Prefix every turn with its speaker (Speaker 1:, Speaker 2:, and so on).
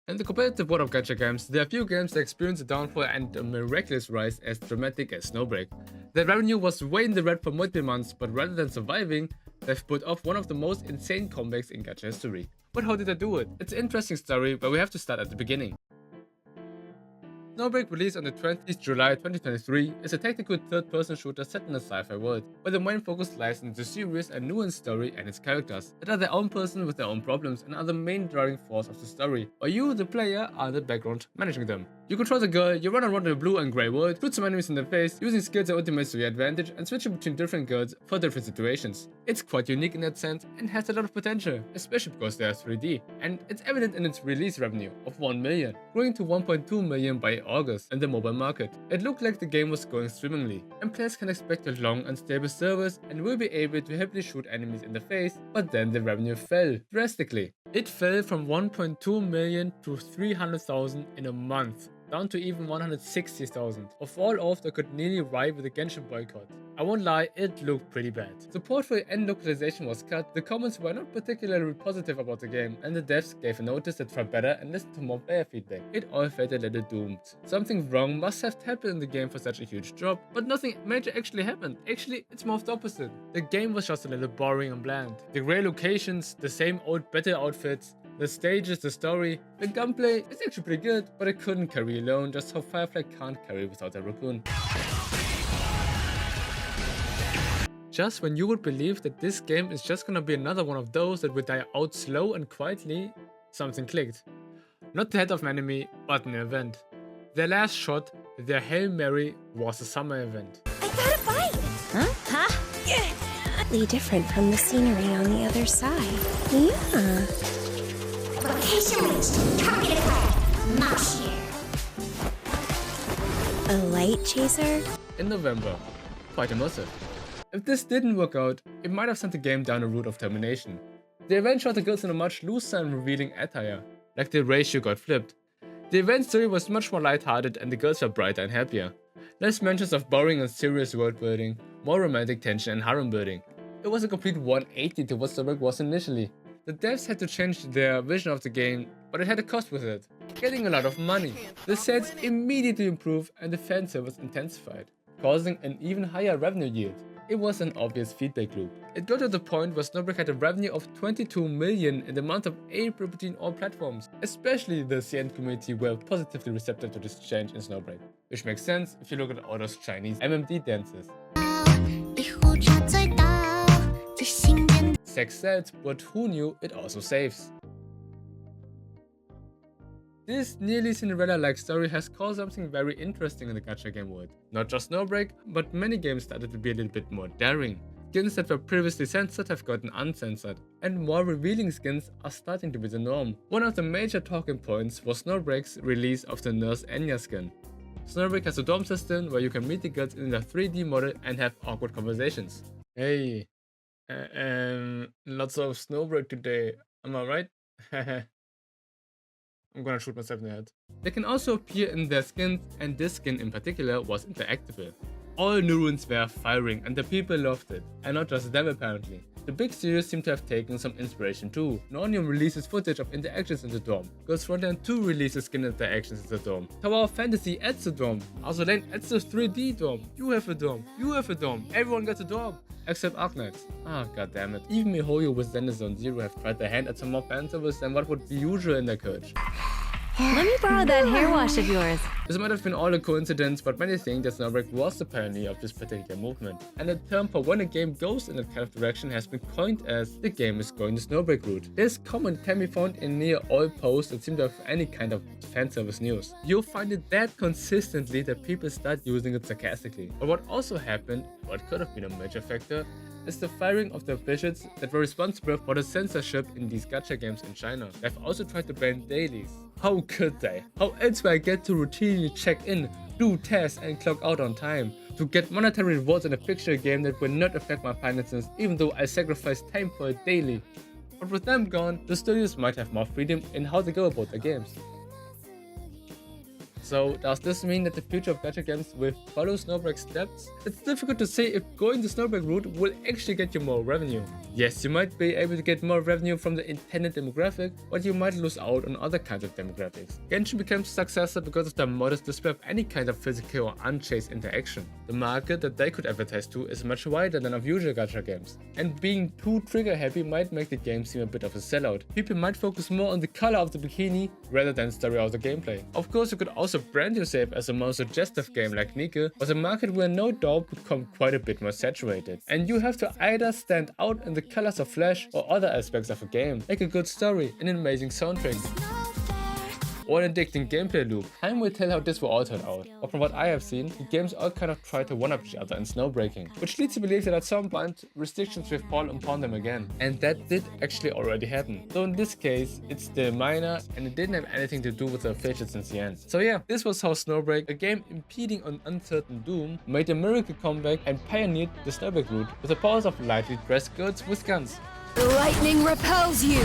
Speaker 1: In the competitive world of gacha games, there are few games that experience a downfall and a miraculous rise as dramatic as Snowbreak. Their revenue was way in the red for multiple months, but rather than surviving, they've put off one of the most insane comebacks in gacha history. But how did they do it? It's an interesting story, but we have to start at the beginning. Snowbreak, released on the 20th July 2023, is a tactical third-person shooter set in a sci-fi world, where the main focus lies in the serious and nuanced story and its characters, that are their own person with their own problems and are the main driving force of the story, while you, the player, are the background managing them. You control the girl, you run around in a blue and grey world, shoot some enemies in the face, using skills and ultimates to your advantage, and switching between different girls for different situations. It's quite unique in that sense and has a lot of potential, especially because they are 3D, and it's evident in its release revenue of 1 million, growing to 1.2 million by August in the mobile market. It looked like the game was going swimmingly, and players can expect a long and stable service and will be able to happily shoot enemies in the face, but then the revenue fell drastically. It fell from 1.2 million to 300,000 in a month, down to even 160,000. Of all off, they could nearly rival the Genshin boycott. I won't lie, it looked pretty bad. Support for end localization was cut, the comments were not particularly positive about the game, and the devs gave a notice to try better and listen to more player feedback. It all felt a little doomed. Something wrong must have happened in the game for such a huge drop, but nothing major actually happened. Actually, it's more of the opposite. The game was just a little boring and bland. The grey locations, the same old battle outfits, the stages, the story, the gunplay is actually pretty good, but it couldn't carry alone, just how Firefly can't carry without a raccoon. Just when you would believe that this game is just gonna be another one of those that would die out slow and quietly, something clicked. Not the head of an enemy, but an event. Their last shot, their Hail Mary, was a summer event.
Speaker 2: I gotta buy it! Huh? Yeah. Different from the scenery on the other side. Yeah.
Speaker 3: Location reached. Target acquired. Mouse here.
Speaker 2: A light chaser?
Speaker 1: In November. Quite immersive. If this didn't work out, it might have sent the game down a route of termination. The event showed the girls in a much looser and revealing attire, like the ratio got flipped. The event story was much more lighthearted and the girls were brighter and happier. Less mentions of boring and serious world building, more romantic tension and harem building. It was a complete 180 to what Snowbreak was initially. The devs had to change their vision of the game, but it had a cost with it, getting a lot of money. The sales immediately improved and the fan service intensified, causing an even higher revenue yield. It was an obvious feedback loop. It got to the point where Snowbreak had a revenue of 22 million in the month of April between all platforms. Especially the CN community were positively receptive to this change in Snowbreak, which makes sense if you look at all those Chinese MMD dances. Sex sells, but who knew it also saves? This nearly Cinderella-like story has caused something very interesting in the gacha game world. Not just Snowbreak, but many games started to be a little bit more daring. Skins that were previously censored have gotten uncensored, and more revealing skins are starting to be the norm. One of the major talking points was Snowbreak's release of the Nurse Enya skin. Snowbreak has a dorm system where you can meet the girls in their 3D model and have awkward conversations. Hey, lots of Snowbreak today, am I right? I'm gonna shoot myself in the head. They can also appear in their skins, and this skin in particular was interactable. All neurons were firing and the people loved it, and not just them apparently. The big series seem to have taken some inspiration too. Nonium releases footage of interactions in the dorm. Ghost Frontend 2 releases skin interactions in the dorm. Tower of Fantasy adds a dorm. Azur Lane adds a 3D dorm. You have a dorm. You have a dorm. Everyone gets a dorm. Except Arknights. Ah, goddammit. Even MiHoYo with Zenizone Zero have tried their hand at some more fan service than what would be usual in their coach.
Speaker 4: Let me borrow that hair wash of yours.
Speaker 1: This might have been all a coincidence, but many think that Snowbreak was the pioneer of this particular movement. And the term for when a game goes in that kind of direction has been coined as the game is going the Snowbreak route. This comment can be found in near all posts that seem to have any kind of fan service news. You'll find it that consistently that people start using it sarcastically. But what also happened, what could have been a major factor, is the firing of the officials that were responsible for the censorship in these gacha games in China. They've also tried to ban dailies. How could they? How else will I get to routinely check in, do tests and clock out on time? To get monetary rewards in a fictional game that will not affect my finances even though I sacrifice time for it daily. But with them gone, the studios might have more freedom in how they go about their games. So does this mean that the future of gacha games will follow Snowbreak's steps? It's difficult to say if going the Snowbreak route will actually get you more revenue. Yes, you might be able to get more revenue from the intended demographic, but you might lose out on other kinds of demographics. Genshin became successful because of the modest display of any kind of physical or unchased interaction. The market that they could advertise to is much wider than of usual gacha games, and being too trigger happy might make the game seem a bit of a sellout. People might focus more on the color of the bikini rather than story or the gameplay. Of course, you could also brand yourself as a more suggestive game like Nike, but the market will no doubt become quite a bit more saturated, and you have to either stand out in the colors of flash or other aspects of a game, like a good story, an amazing soundtrack, or an addicting gameplay loop. Time will tell how this will all turn out, but from what I have seen, the games all kind of try to one-up each other in snowbreaking, which leads to believe that at some point, restrictions will fall upon them again. And that did actually already happen. So in this case, it's still minor, and it didn't have anything to do with the officials since the end. So yeah, this was how Snowbreak, a game impeding on uncertain doom, made a miracle comeback and pioneered the Snowbreak route with the powers of lightly dressed girls with guns.
Speaker 4: The lightning repels you.